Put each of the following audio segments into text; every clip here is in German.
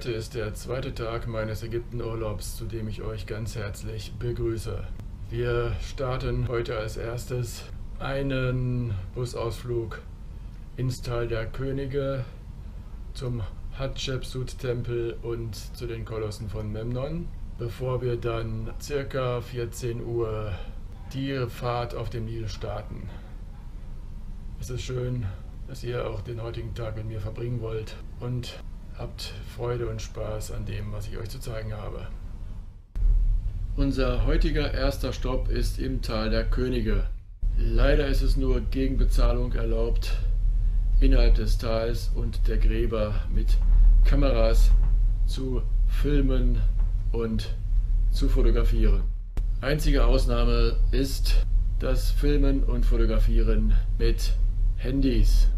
Heute ist der zweite Tag meines Ägyptenurlaubs, zu dem ich euch ganz herzlich begrüße. Wir starten heute als erstes einen Busausflug ins Tal der Könige, zum Hatschepsut-Tempel und zu den Kolossen von Memnon, bevor wir dann circa 14 Uhr die Fahrt auf dem Nil starten. Es ist schön, dass ihr auch den heutigen Tag mit mir verbringen wollt und habt Freude und Spaß an dem, was ich euch zu zeigen habe. Unser heutiger erster Stopp ist im Tal der Könige. Leider ist es nur gegen Bezahlung erlaubt, innerhalb des Tals und der Gräber mit Kameras zu filmen und zu fotografieren. Einzige Ausnahme ist das Filmen und Fotografieren mit Handys.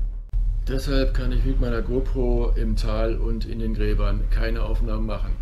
Deshalb kann ich mit meiner GoPro im Tal und in den Gräbern keine Aufnahmen machen.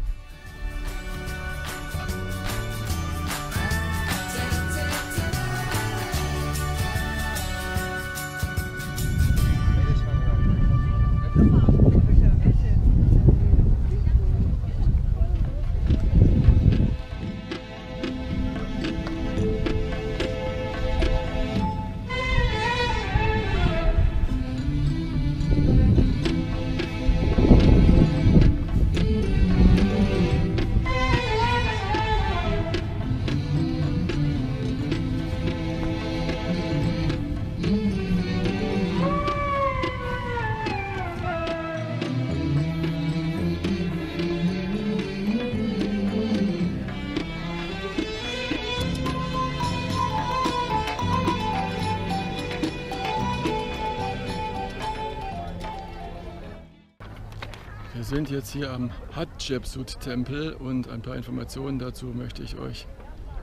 Wir sind jetzt hier am Hatschepsut-Tempel und ein paar Informationen dazu möchte ich euch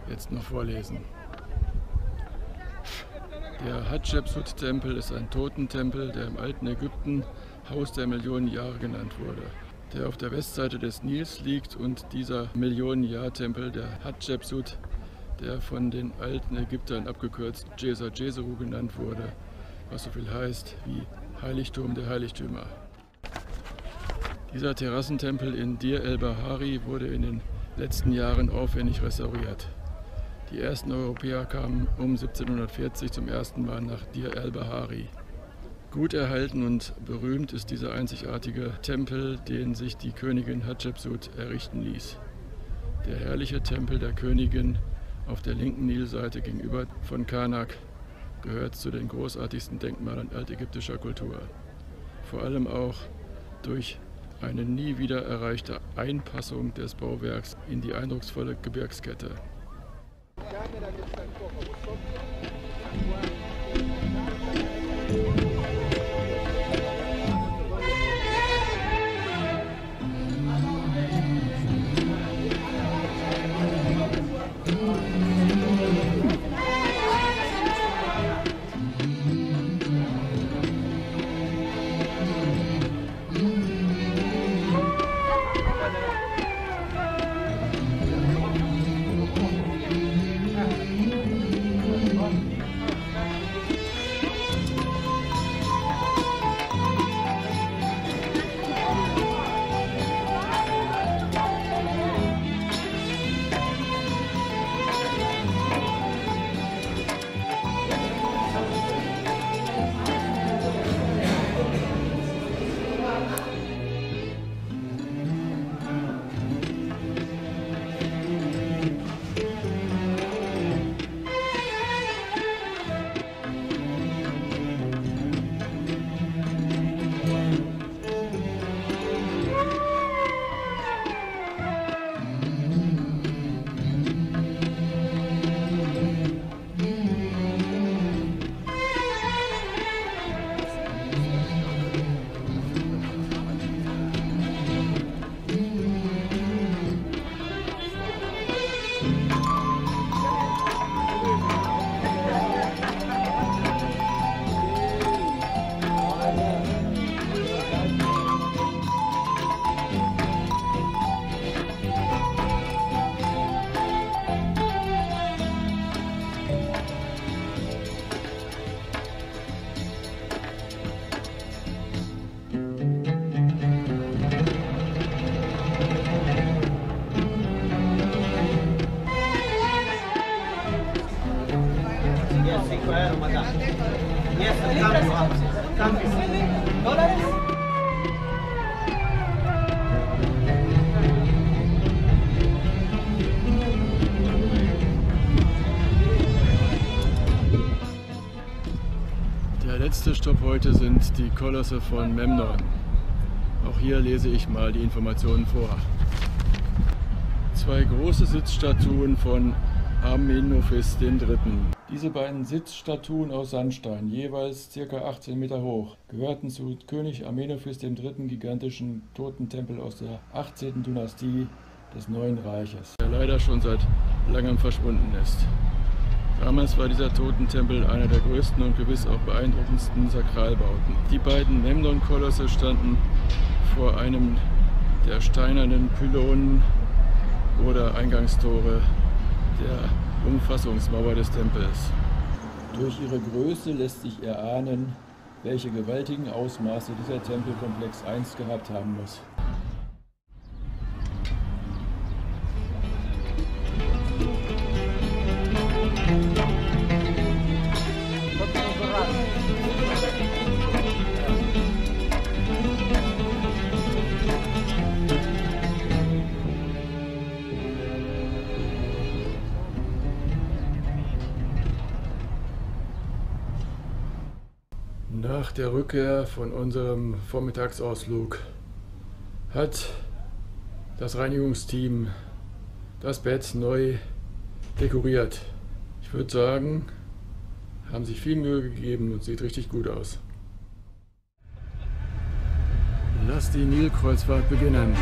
jetzt noch vorlesen. Der Hatschepsut-Tempel ist ein Totentempel, der im alten Ägypten Haus der Millionen Jahre genannt wurde, der auf der Westseite des Nils liegt, und dieser Millionen-Jahr-Tempel, der Hatschepsut, der von den alten Ägyptern abgekürzt Djeser Djeseru genannt wurde, was so viel heißt wie Heiligtum der Heiligtümer. Dieser Terrassentempel in Dir el-Bahari wurde in den letzten Jahren aufwendig restauriert. Die ersten Europäer kamen um 1740 zum ersten Mal nach Dir el-Bahari. Gut erhalten und berühmt ist dieser einzigartige Tempel, den sich die Königin Hatschepsut errichten ließ. Der herrliche Tempel der Königin auf der linken Nilseite gegenüber von Karnak gehört zu den großartigsten Denkmalern altägyptischer Kultur. Vor allem auch durch eine nie wieder erreichte Einpassung des Bauwerks in die eindrucksvolle Gebirgskette. Der letzte Stopp heute sind die Kolosse von Memnon. Auch hier lese ich mal die Informationen vor. 2 große Sitzstatuen von Amenophis III. Diese beiden Sitzstatuen aus Sandstein, jeweils ca. 18 Meter hoch, gehörten zu König Amenophis III. Gigantischen Totentempel aus der 18. Dynastie des Neuen Reiches, der leider schon seit langem verschwunden ist. Damals war dieser Totentempel einer der größten und gewiss auch beeindruckendsten Sakralbauten. Die beiden Memnon-Kolosse standen vor einem der steinernen Pylonen oder Eingangstore der Umfassungsmauer des Tempels. Durch ihre Größe lässt sich erahnen, welche gewaltigen Ausmaße dieser Tempelkomplex einst gehabt haben muss. Nach der Rückkehr von unserem Vormittagsausflug hat das Reinigungsteam das Bett neu dekoriert. Ich würde sagen, haben sich viel Mühe gegeben und sieht richtig gut aus. Lass die Nilkreuzfahrt beginnen.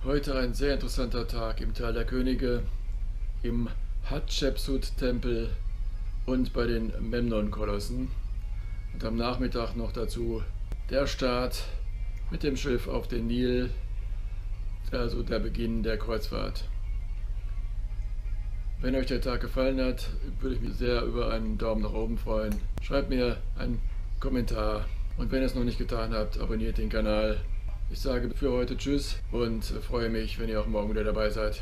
Heute ein sehr interessanter Tag im Tal der Könige, im Hatschepsut-Tempel und bei den Memnon-Kolossen. Und am Nachmittag noch dazu der Start mit dem Schiff auf den Nil, also der Beginn der Kreuzfahrt. Wenn euch der Tag gefallen hat, würde ich mich sehr über einen Daumen nach oben freuen. Schreibt mir einen Kommentar und wenn ihr es noch nicht getan habt, abonniert den Kanal. Ich sage für heute Tschüss und freue mich, wenn ihr auch morgen wieder dabei seid.